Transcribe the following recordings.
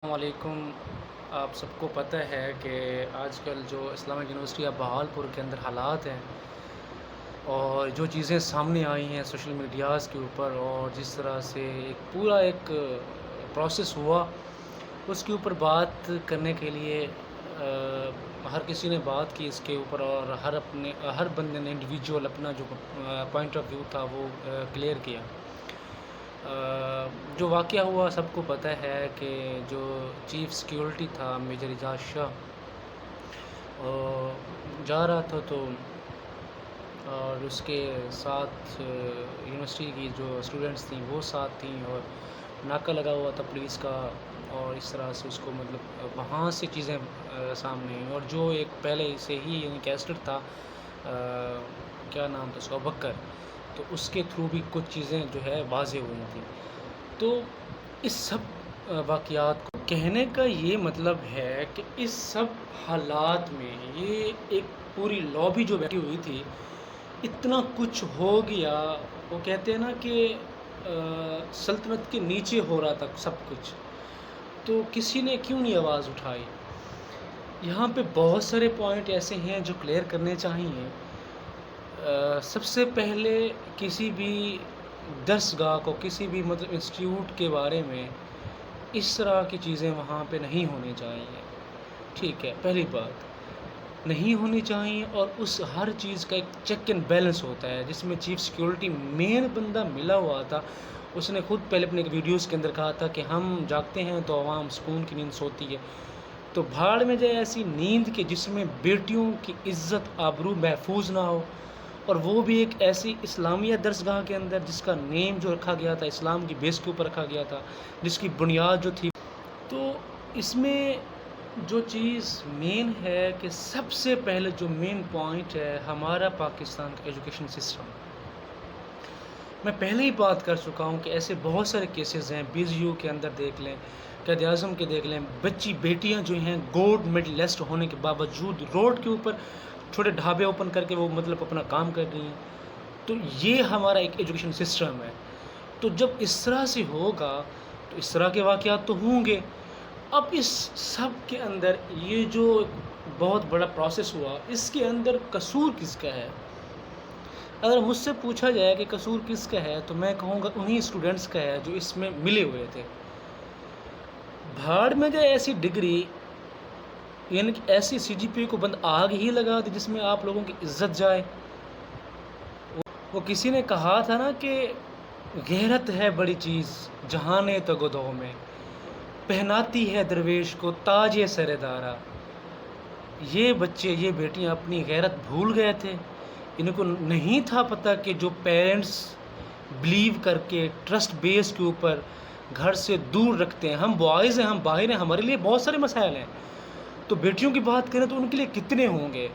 السلام علیکم۔ آپ سب کو پتہ ہے کہ آج کل جو اسلامک یونیورسٹی آف بہاولپور کے اندر حالات ہیں اور جو چیزیں سامنے آئی ہیں سوشل میڈیاز کے اوپر، اور جس طرح سے ایک پروسیس ہوا، اس کے اوپر بات کرنے کے لیے ہر کسی نے بات کی اس کے اوپر، اور ہر بندے نے انڈیویجول اپنا جو پوائنٹ آف ویو تھا وہ کلیئر کیا۔ جو واقعہ ہوا سب کو پتہ ہے کہ جو چیف سیکیورٹی تھا میجر اعجاز شاہ جا رہا تھا، تو اور اس کے ساتھ یونیورسٹی کی جو اسٹوڈنٹس تھیں وہ ساتھ تھیں، اور ناکہ لگا ہوا تھا پولیس کا، اور اس طرح سے اس کو مطلب وہاں سے چیزیں سامنے آئیں، اور جو ایک پہلے سے ہی یعنی کیسٹر تھا، کیا نام تھا اس کا، بکر، تو اس کے تھرو بھی کچھ چیزیں جو ہے واضح ہوئی تھیں۔ تو اس سب واقعات کو کہنے کا یہ مطلب ہے کہ اس سب حالات میں یہ ایک پوری لابی جو بیٹھی ہوئی تھی، اتنا کچھ ہو گیا، وہ کہتے ہیں نا کہ سلطنت کے نیچے ہو رہا تھا سب کچھ، تو کسی نے کیوں نہیں آواز اٹھائی؟ یہاں پہ بہت سارے پوائنٹ ایسے ہیں جو کلیئر کرنے چاہیے۔ سب سے پہلے کسی بھی درسگاہ کو، کسی بھی مطلب انسٹیٹیوٹ کے بارے میں اس طرح کی چیزیں وہاں پہ نہیں ہونی چاہیے، ٹھیک ہے، پہلی بات نہیں ہونی چاہیے۔ اور اس ہر چیز کا ایک چیک اینڈ بیلنس ہوتا ہے، جس میں چیف سیکیورٹی مین بندہ ملا ہوا تھا، اس نے خود پہلے اپنے ویڈیوز کے اندر کہا تھا کہ ہم جاگتے ہیں تو عوام سکون کی نیند سوتی ہے، تو بھاڑ میں جائے ایسی نیند کہ جس میں بیٹیوں کی عزت آبرو محفوظ نہ ہو، اور وہ بھی ایک ایسی اسلامیہ درسگاہ کے اندر جس کا نیم جو رکھا گیا تھا اسلام کی بیس کے اوپر رکھا گیا تھا، جس کی بنیاد جو تھی۔ تو اس میں جو چیز مین ہے کہ سب سے پہلے جو مین پوائنٹ ہے ہمارا پاکستان کا ایجوکیشن سسٹم۔ میں پہلے ہی بات کر چکا ہوں کہ ایسے بہت سارے کیسز ہیں، بی زی یو کے اندر دیکھ لیں، قائد اعظم کے دیکھ لیں، بیٹیاں جو ہیں گولڈ میڈلسٹ ہونے کے باوجود روڈ کے اوپر چھوٹے ڈھابے اوپن کر کے وہ مطلب اپنا کام کر رہی ہیں۔ تو یہ ہمارا ایک ایجوکیشن سسٹم ہے۔ تو جب اس طرح سے ہوگا تو اس طرح کے واقعات تو ہوں گے۔ اب اس سب کے اندر یہ جو بہت بڑا پروسیس ہوا، اس کے اندر قصور کس کا ہے؟ اگر مجھ سے پوچھا جائے کہ قصور کس کا ہے، تو میں کہوں گا انہی اسٹوڈنٹس کا ہے جو اس میں ملے ہوئے تھے۔ بھاڑ میں جائے ایسی ڈگری، یعنی کہ ایسی سی جی پی کو بند آگ ہی لگا دی جس میں آپ لوگوں کی عزت جائے۔ وہ کسی نے کہا تھا نا کہ غیرت ہے بڑی چیز جہانے تو گدھوں میں، پہناتی ہے درویش کو تاج سر دارا۔ یہ بچے، یہ بیٹیاں اپنی غیرت بھول گئے تھے، ان کو نہیں تھا پتہ کہ جو پیرنٹس بلیو کر کے ٹرسٹ بیس کے اوپر گھر سے دور رکھتے ہیں، ہم بوائز ہیں، ہم باہر ہیں، ہمارے لیے بہت سارے مسائل ہیں، تو بیٹیوں کی بات کریں تو ان کے لیے کتنے ہوں گے؟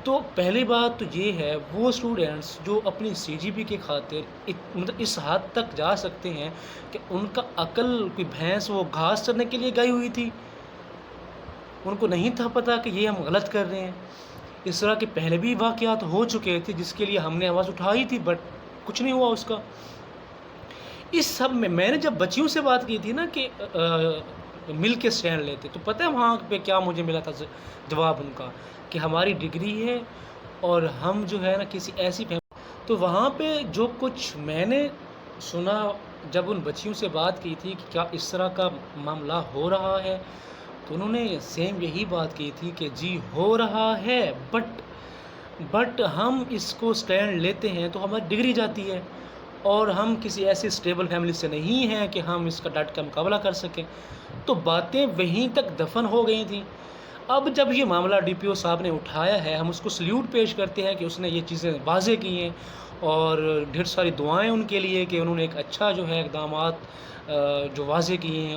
تو پہلی بات تو یہ ہے، وہ اسٹوڈنٹس جو اپنی سی جی پی کی خاطر مطلب اس حد تک جا سکتے ہیں کہ ان کا عقل کوئی بھینس وہ گھاس چرنے کے لیے گئی ہوئی تھی، ان کو نہیں تھا پتہ کہ یہ ہم غلط کر رہے ہیں۔ اس طرح کے پہلے بھی واقعات ہو چکے تھے جس کے لیے ہم نے آواز اٹھائی تھی، بٹ کچھ نہیں ہوا اس کا۔ اس سب میں نے جب بچیوں سے بات کی تھی نا کہ مل کے اسٹینڈ لیتے، تو پتہ ہے وہاں پہ کیا مجھے ملا تھا جواب ان کا، کہ ہماری ڈگری ہے اور ہم جو ہے نا کسی ایسی تو وہاں پہ جو کچھ میں نے سنا جب ان بچیوں سے بات کی تھی کہ کیا اس طرح کا معاملہ ہو رہا ہے، تو انہوں نے سیم یہی بات کی تھی کہ جی ہو رہا ہے، بٹ ہم اس کو اسٹینڈ لیتے ہیں تو ہماری ڈگری جاتی ہے، اور ہم کسی ایسی اسٹیبل فیملی سے نہیں ہیں کہ ہم اس کا ڈٹ کا مقابلہ کر سکیں۔ تو باتیں وہیں تک دفن ہو گئی تھیں۔ اب جب یہ معاملہ ڈی پی او صاحب نے اٹھایا ہے، ہم اس کو سلیوٹ پیش کرتے ہیں کہ اس نے یہ چیزیں واضح کی ہیں، اور ڈھیر ساری دعائیں ان کے لیے کہ انہوں نے ایک اچھا جو ہے اقدامات جو واضح کیے ہیں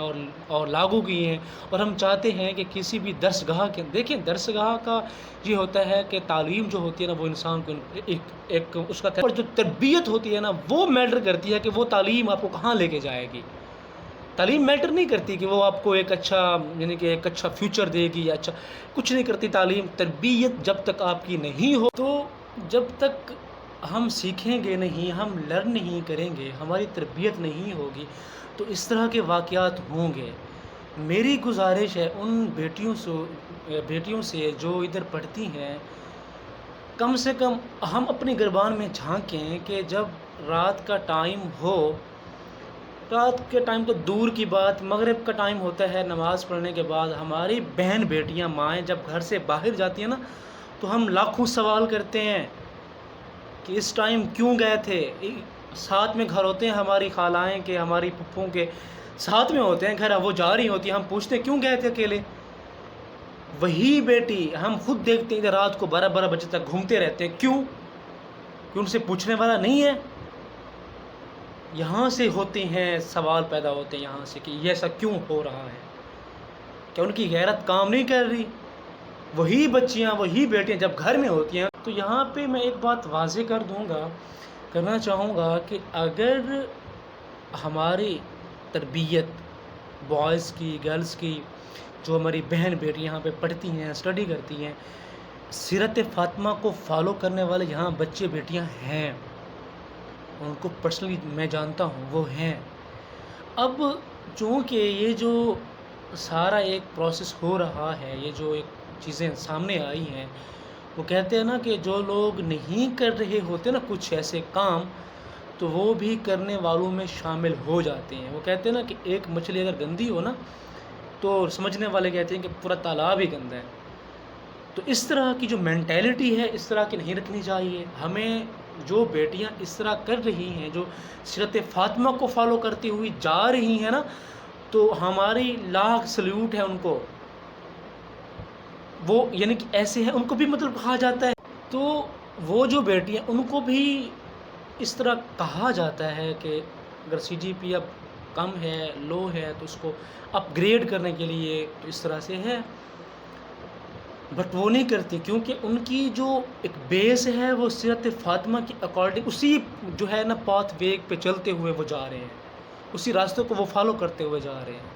اور لاگو کیے ہیں۔ اور ہم چاہتے ہیں کہ کسی بھی درسگاہ کے دیکھیں، درسگاہ کا یہ ہوتا ہے کہ تعلیم جو ہوتی ہے نا وہ انسان کو ایک اس کا پر جو تربیت ہوتی ہے نا وہ میٹر کرتی ہے کہ وہ تعلیم آپ کو کہاں لے کے جائے گی۔ تعلیم میٹر نہیں کرتی کہ وہ آپ کو ایک اچھا یعنی کہ ایک اچھا فیوچر دے گی یا اچھا کچھ نہیں کرتی تعلیم۔ تربیت جب تک آپ کی نہیں ہو، تو جب تک ہم سیکھیں گے نہیں، ہم لرن نہیں کریں گے، ہماری تربیت نہیں ہوگی، تو اس طرح کے واقعات ہوں گے۔ میری گزارش ہے ان بیٹیوں سے جو ادھر پڑھتی ہیں، کم سے کم ہم اپنی گربان میں جھانکیں کہ جب رات کا ٹائم ہو، رات کے ٹائم تو دور کی بات، مغرب کا ٹائم ہوتا ہے، نماز پڑھنے کے بعد ہماری بہن بیٹیاں مائیں جب گھر سے باہر جاتی ہیں نا، تو ہم لاکھوں سوال کرتے ہیں کہ اس ٹائم کیوں گئے تھے. ساتھ میں گھر ہوتے ہیں ہماری خالائیں کے، ہماری پھپھوں کے ساتھ میں ہوتے ہیں گھر، وہ جا رہی ہوتی ہیں، ہم پوچھتے ہیں کیوں گئے تھے اکیلے. وہی بیٹی ہم خود دیکھتے ہیں کہ رات کو 12 بجے تک گھومتے رہتے ہیں. کیوں ان سے پوچھنے والا نہیں ہے؟ یہاں سے ہوتے ہیں سوال پیدا ہوتے ہیں یہاں سے کہ یہ ایسا کیوں ہو رہا ہے، کیا ان کی غیرت کام نہیں کر رہی؟ وہی بچیاں، وہی بیٹیاں جب گھر میں ہوتی ہیں. تو یہاں پہ میں ایک بات واضح کرنا چاہوں گا کہ اگر ہماری تربیت بوائز کی، گرلز کی، جو ہماری بہن بیٹی یہاں پہ پڑھتی ہیں، اسٹڈی کرتی ہیں، سیرت فاطمہ کو فالو کرنے والے یہاں بچے بیٹیاں ہیں، ان کو پرسنلی میں جانتا ہوں، وہ ہیں. اب چونکہ یہ جو سارا ایک پروسیس ہو رہا ہے، یہ جو ایک چیزیں سامنے آئی ہیں، وہ کہتے ہیں نا کہ جو لوگ نہیں کر رہے ہوتے نا کچھ ایسے کام، تو وہ بھی کرنے والوں میں شامل ہو جاتے ہیں. وہ کہتے ہیں نا کہ ایک مچھلی اگر گندی ہو نا تو سمجھنے والے کہتے ہیں کہ پورا تالاب ہی گندا ہے. تو اس طرح کی جو مینٹیلٹی ہے اس طرح کی نہیں رکھنی چاہیے ہمیں. جو بیٹیاں اس طرح کر رہی ہیں، جو سیرت فاطمہ کو فالو کرتی ہوئی جا رہی ہیں نا، تو ہماری لاکھ سلیوٹ ہے ان کو. وہ یعنی کہ ایسے ہیں، ان کو بھی مطلب کہا جاتا ہے. تو وہ جو بیٹیاں ان کو بھی اس طرح کہا جاتا ہے کہ اگر سی جی پی اب کم ہے، لو ہے، تو اس کو اپ گریڈ کرنے کے لیے تو اس طرح سے ہے. بٹ وہ نہیں کرتی، کیونکہ ان کی جو ایک بیس ہے وہ سیرت فاطمہ کی اکارڈنگ اسی جو ہے نا پاتھ وے پہ چلتے ہوئے وہ جا رہے ہیں، اسی راستے کو وہ فالو کرتے ہوئے جا رہے ہیں.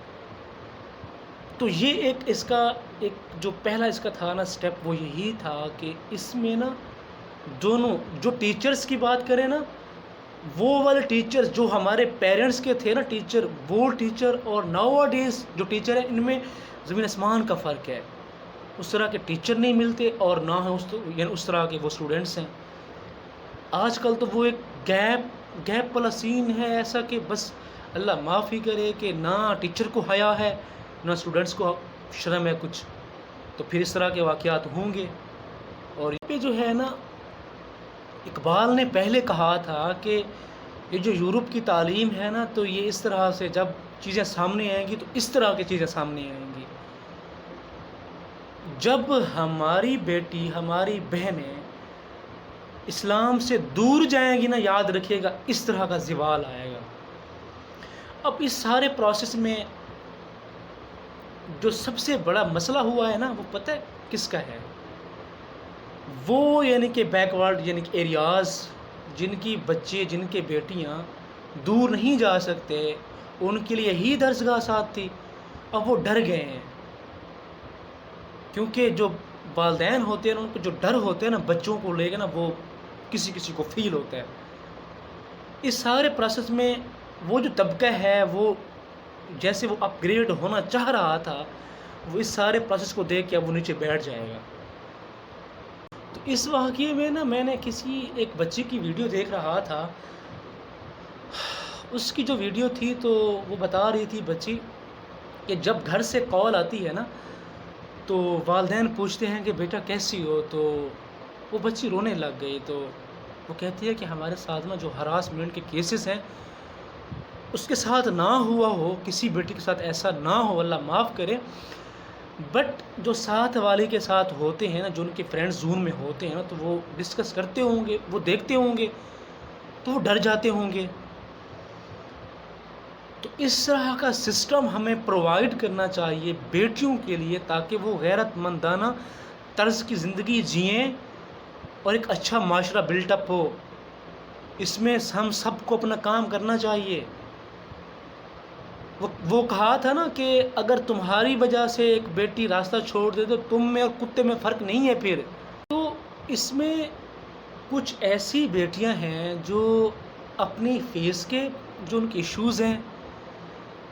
تو یہ ایک اس کا ایک جو پہلا اس کا تھا نا سٹیپ، وہ یہی تھا کہ اس میں نا دونوں جو ٹیچرز کی بات کریں نا، وہ والے ٹیچرز جو ہمارے پیرنٹس کے تھے نا ٹیچر، وہ ٹیچر اور ناؤ ڈیز جو ٹیچر ہیں، ان میں زمین آسمان کا فرق ہے. اس طرح کے ٹیچر نہیں ملتے اور نہ یعنی اس طرح کے وہ اسٹوڈنٹس ہیں. آج کل تو وہ ایک گیپ والا سین ہے ایسا کہ بس اللہ معاف ہی کرے کہ نہ ٹیچر کو حیا ہے نہ اسٹوڈنٹس کو شرم ہے کچھ. تو پھر اس طرح کے واقعات ہوں گے. اور یہ پہ جو ہے نا اقبال نے پہلے کہا تھا کہ یہ جو یورپ کی تعلیم ہے نا، تو یہ اس طرح سے جب چیزیں سامنے آئیں گی تو اس طرح کی چیزیں سامنے آئیں گی. جب ہماری بیٹی، ہماری بہنیں اسلام سے دور جائیں گی نا، یاد رکھیے گا اس طرح کا زوال آئے گا. اب اس سارے پروسیس میں جو سب سے بڑا مسئلہ ہوا ہے نا، وہ پتہ ہے کس کا ہے؟ وہ یعنی کہ بیک ورڈ یعنی کہ ایریاز، جن کی بچے، جن کے بیٹیاں دور نہیں جا سکتے، ان کے لیے ہی درسگاہ ساتھ تھی. اب وہ ڈر گئے ہیں، کیونکہ جو والدین ہوتے ہیں ان کو جو ڈر ہوتے ہیں نا بچوں کو لے کے نا، وہ کسی کو فیل ہوتا ہے. اس سارے پروسیس میں وہ جو طبقہ ہے، وہ جیسے وہ اپ گریڈ ہونا چاہ رہا تھا، وہ اس سارے پروسیس کو دیکھ کے اب وہ نیچے بیٹھ جائے گا. تو اس واقعے میں نا میں نے کسی ایک بچی کی ویڈیو دیکھ رہا تھا. اس کی جو ویڈیو تھی تو وہ بتا رہی تھی بچی کہ جب گھر سے کال آتی ہے نا تو والدین پوچھتے ہیں کہ بیٹا کیسی ہو، تو وہ بچی رونے لگ گئی. تو وہ کہتی ہے کہ ہمارے ساتھ میں جو ہراسمنٹ کے کیسز ہیں اس کے ساتھ نہ ہوا ہو، کسی بیٹی کے ساتھ ایسا نہ ہو، اللہ معاف کرے، بٹ جو ساتھ والی کے ساتھ ہوتے ہیں نا، جو ان کے فرینڈ زون میں ہوتے ہیں نا، تو وہ ڈسکس کرتے ہوں گے، وہ دیکھتے ہوں گے، تو وہ ڈر جاتے ہوں گے. تو اس طرح کا سسٹم ہمیں پرووائڈ کرنا چاہیے بیٹیوں کے لیے، تاکہ وہ غیرت مندانہ طرز کی زندگی جئیں اور ایک اچھا معاشرہ بلٹ اپ ہو. اس میں ہم سب کو اپنا کام کرنا چاہیے. وہ کہا تھا نا کہ اگر تمہاری وجہ سے ایک بیٹی راستہ چھوڑ دے تو تم میں اور کتے میں فرق نہیں ہے پھر. تو اس میں کچھ ایسی بیٹیاں ہیں جو اپنی فیس کے جو ان کے ایشوز ہیں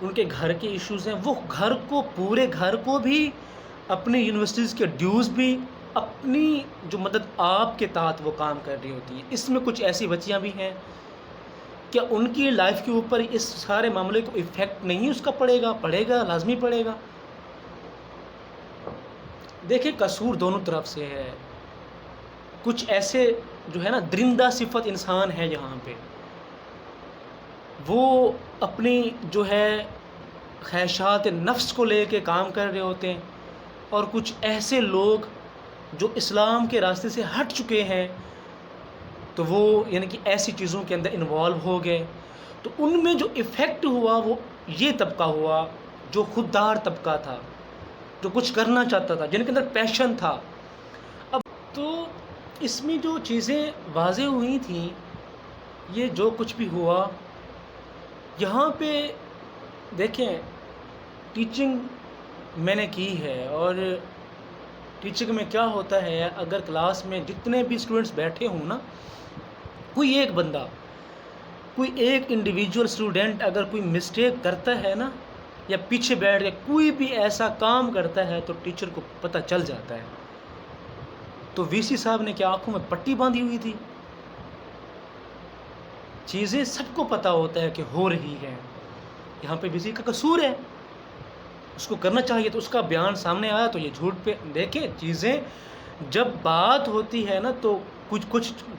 ان کے گھر کے ایشوز ہیں، وہ گھر کو، پورے گھر کو بھی، اپنی یونیورسٹیز کے ڈیوز بھی، اپنی جو مدد آپ کے تحت وہ کام کر رہی ہوتی ہے۔ اس میں کچھ ایسی بچیاں بھی ہیں کہ ان کی لائف کے اوپر اس سارے معاملے کو ایفیکٹ نہیں اس کا پڑے گا لازمی پڑے گا۔ دیکھیں قصور دونوں طرف سے ہے۔ کچھ ایسے جو ہے نا درندہ صفت انسان ہے یہاں پہ، وہ اپنی جو ہے خواہشات نفس کو لے کے کام کر رہے ہوتے ہیں، اور کچھ ایسے لوگ جو اسلام کے راستے سے ہٹ چکے ہیں، تو وہ یعنی کہ ایسی چیزوں کے اندر انوالو ہو گئے۔ تو ان میں جو ایفیکٹ ہوا وہ یہ طبقہ ہوا جو خوددار طبقہ تھا، جو کچھ کرنا چاہتا تھا، جن کے اندر پیشن تھا۔ اب تو اس میں جو چیزیں واضح ہوئی تھیں، یہ جو کچھ بھی ہوا یہاں پہ، دیکھیں ٹیچنگ میں نے کی ہے، اور ٹیچنگ میں کیا ہوتا ہے، اگر کلاس میں جتنے بھی اسٹوڈنٹس بیٹھے ہوں نا، کوئی ایک بندہ، کوئی ایک انڈیویجول اسٹوڈنٹ اگر کوئی مسٹیک کرتا ہے نا، یا پیچھے بیٹھ کے کوئی بھی ایسا کام کرتا ہے، تو ٹیچر کو پتہ چل جاتا ہے۔ تو وی سی صاحب نے کیا آنکھوں میں پٹی باندھی ہوئی تھی؟ چیزیں سب کو پتہ ہوتا ہے کہ ہو رہی ہیں، یہاں پہ وی سی کا قصور ہے، اس کو کرنا چاہیے، تو اس کا بیان سامنے آیا تو یہ جھوٹ پہ۔ دیکھیں چیزیں جب بات ہوتی ہے نا، تو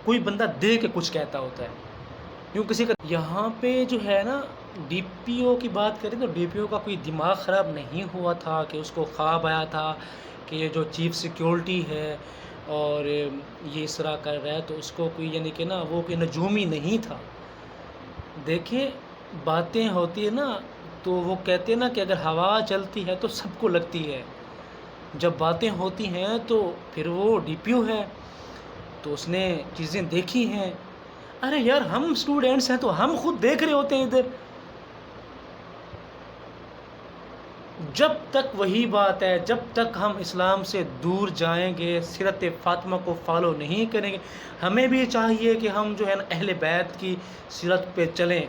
کوئی بندہ دے کے کچھ کہتا ہوتا ہے، یوں کسی کا یہاں پہ جو ہے نا ڈی پی او کی بات کریں تو ڈی پی او کا کوئی دماغ خراب نہیں ہوا تھا کہ اس کو خواب آیا تھا کہ یہ جو چیف سیکیورٹی ہے اور یہ اس طرح کر رہا ہے، تو اس کو کوئی یعنی کہ نا وہ کوئی نجومی نہیں تھا۔ دیکھیں باتیں ہوتی ہے نا، تو وہ کہتے ہیں نا کہ اگر ہوا چلتی ہے تو سب کو لگتی ہے، جب باتیں ہوتی ہیں تو پھر وہ ڈی پی او ہے، تو اس نے چیزیں دیکھی ہیں۔ ارے یار ہم اسٹوڈنٹس ہیں تو ہم خود دیکھ رہے ہوتے ہیں ادھر۔ جب تک وہی بات ہے، جب تک ہم اسلام سے دور جائیں گے، سیرت فاطمہ کو فالو نہیں کریں گے، ہمیں بھی چاہیے کہ ہم جو ہے نا اہل بیت کی سیرت پہ چلیں،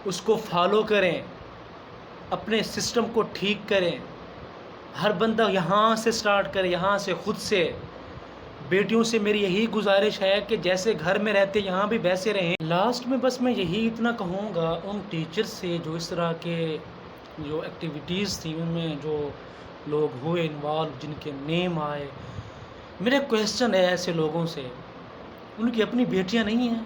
اس کو فالو کریں، اپنے سسٹم کو ٹھیک کریں۔ ہر بندہ یہاں سے سٹارٹ کرے، یہاں سے، خود سے۔ بیٹیوں سے میری یہی گزارش ہے کہ جیسے گھر میں رہتے یہاں بھی ویسے رہیں۔ لاسٹ میں بس میں یہی اتنا کہوں گا ان ٹیچر سے جو اس طرح کے جو ایکٹیویٹیز تھیں ان میں جو لوگ ہوئے انوالو، جن کے نیم آئے، میرا کویسچن ہے ایسے لوگوں سے، ان کی اپنی بیٹیاں نہیں ہیں؟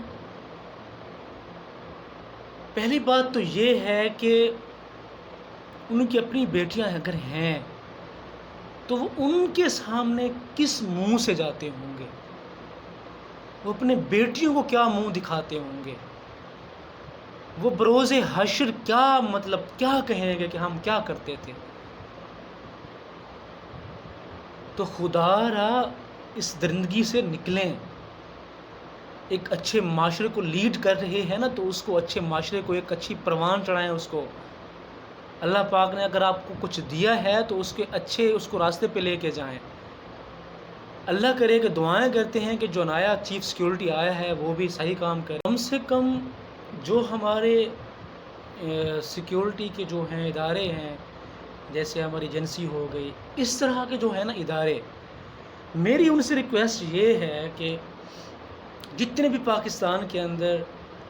پہلی بات تو یہ ہے کہ ان کی اپنی بیٹیاں اگر ہیں تو وہ ان کے سامنے کس منہ سے جاتے ہوں گے؟ وہ اپنے بیٹیوں کو کیا منہ دکھاتے ہوں گے؟ وہ بروز حشر کیا مطلب کیا کہیں گے کہ ہم کیا کرتے تھے؟ تو خدا را اس درندگی سے نکلیں۔ ایک اچھے معاشرے کو لیڈ کر رہے ہیں نا، تو اس کو اچھے معاشرے کو ایک اچھی پروان چڑھائیں۔ اس کو اللہ پاک نے اگر آپ کو کچھ دیا ہے تو اس کے اچھے اس کو راستے پہ لے کے جائیں۔ اللہ کرے کہ دعائیں کرتے ہیں کہ جو نیا چیف سیکیورٹی آیا ہے وہ بھی صحیح کام کرے۔ کم سے کم جو ہمارے سیکیورٹی کے جو ہیں ادارے ہیں، جیسے ہماری ایجنسی ہو گئی، اس طرح کے جو ہے نا ادارے، میری ان سے ریکویسٹ یہ ہے کہ جتنے بھی پاکستان کے اندر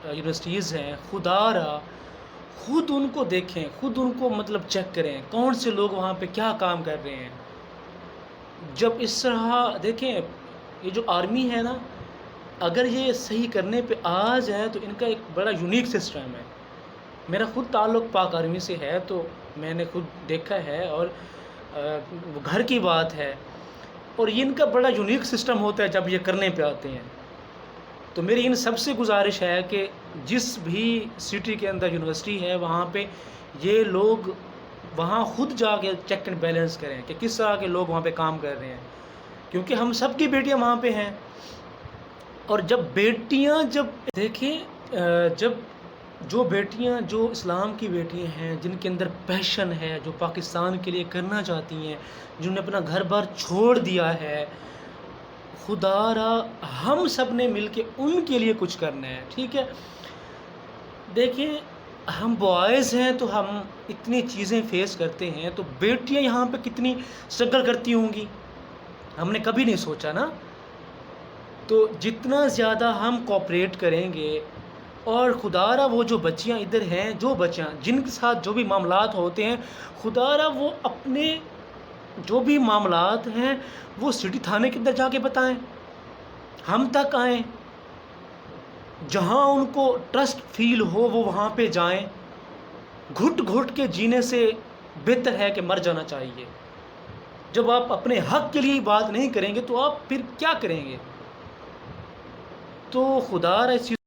یونیورسٹیز ہیں، خدا را خود ان کو دیکھیں، خود ان کو مطلب چیک کریں کون سے لوگ وہاں پہ کیا کام کر رہے ہیں۔ جب اس طرح دیکھیں یہ جو آرمی ہے نا، اگر یہ صحیح کرنے پہ آ جائے تو ان کا ایک بڑا یونیک سسٹم ہے۔ میرا خود تعلق پاک آرمی سے ہے، تو میں نے خود دیکھا ہے، اور وہ گھر کی بات ہے، اور یہ ان کا بڑا یونیک سسٹم ہوتا ہے جب یہ کرنے پہ آتے ہیں۔ تو میری ان سب سے گزارش ہے کہ جس بھی سٹی کے اندر یونیورسٹی ہے وہاں پہ یہ لوگ وہاں خود جا کے چیک اینڈ بیلنس کریں کہ کس طرح کے لوگ وہاں پہ کام کر رہے ہیں، کیونکہ ہم سب کی بیٹیاں وہاں پہ ہیں۔ اور جب بیٹیاں دیکھیں جب جو بیٹیاں جو اسلام کی بیٹیاں ہیں، جن کے اندر پیشن ہے، جو پاکستان کے لیے کرنا چاہتی ہیں، جنہوں نے اپنا گھر بار چھوڑ دیا ہے، خدا را ہم سب نے مل کے ان کے لیے کچھ کرنا ہے، ٹھیک ہے؟ دیکھیں ہم بوائز ہیں تو ہم اتنی چیزیں فیس کرتے ہیں، تو بیٹیاں یہاں پہ کتنی اسٹرگل کرتی ہوں گی، ہم نے کبھی نہیں سوچا نا. تو جتنا زیادہ ہم کوپریٹ کریں گے، اور خدا را وہ جو بچیاں ادھر ہیں، جو بچیاں جن کے ساتھ جو بھی معاملات ہوتے ہیں، خدا را وہ اپنے جو بھی معاملات ہیں وہ سٹی تھانے کے اندر جا کے بتائیں، ہم تک آئیں، جہاں ان کو ٹرسٹ فیل ہو وہ وہاں پہ جائیں. گھٹ گھٹ کے جینے سے بہتر ہے کہ مر جانا چاہیے. جب آپ اپنے حق کے لیے بات نہیں کریں گے تو آپ پھر کیا کریں گے؟ تو خدا را اس چیز